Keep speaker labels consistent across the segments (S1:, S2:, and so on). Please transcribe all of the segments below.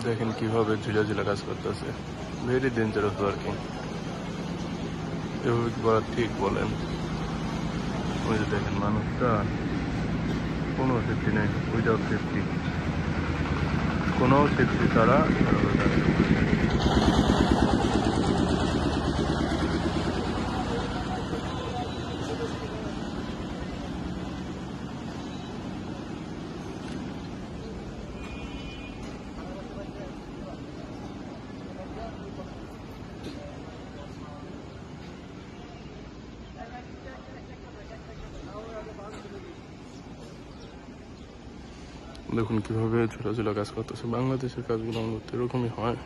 S1: দেখেন কিভাবে ঝিলা ঝিলা কাজ করতেছে, ভেরি ডেঞ্জারাস ওয়ার্কিং। এভাবে কি করা ঠিক বলেন? ওই যে দেখেন মানুষটা কোনো সেফটি নেই, উইদাউট সেফটি, কোনো সেফটি ছাড়া। দেখুন কিভাবে ছোটাছুটা কাজ করতেছে। বাংলাদেশের কাজগুলো আমাদের তো এরকমই হয়,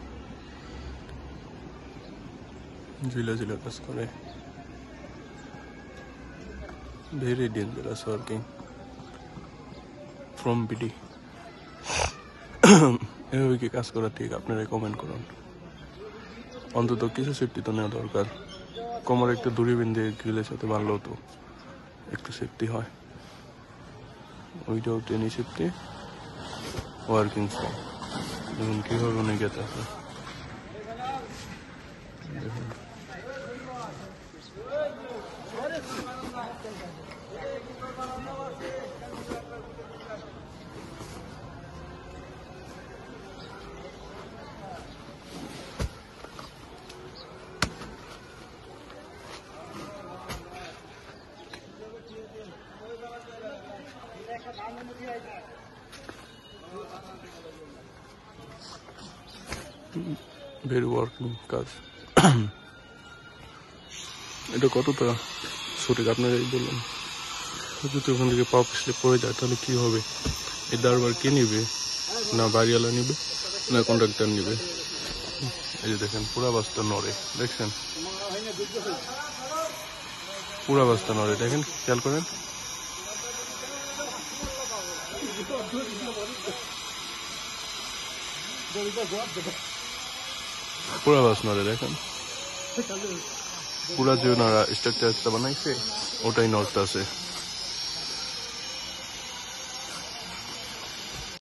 S1: ঝিলা ঝিলা কাজ করে, very dangerous working from BD. এভাবে কি কাজ করা ঠিক? আপনারা কমেন্ট করুন। অন্তত কিছু সেফটি তো নেওয়া দরকার। কোমরে একটু দড়ি বেঁধে গ্রিলের সাথে বাঁধলেও তো একটু সেফটি হয়। Without any safety working from. দেখুন কীভাবে অনেক গেতে আছে। দেখুন ভেরি ওয়ার্কিং কাজ। এটা কতটা সঠিক আপনারাই বলুন। যদি ওখান থেকে পা পিছলে পড়ে যায় তাহলে কি হবে? এই দারবার কে নিবে? না বাড়িওয়ালা নিবে, না কন্ট্রাক্টর নিবে? এই যে দেখেন পুরা বাসটা নড়ে, দেখছেন? পুরা বাসটা নড়ে, দেখেন, খেয়াল করেন। পুরা বাস নড়ে, দেখেন। পুরা যে ওনারা স্ট্রাকচারটা বানাইছে ওটাই নড়তে আছে।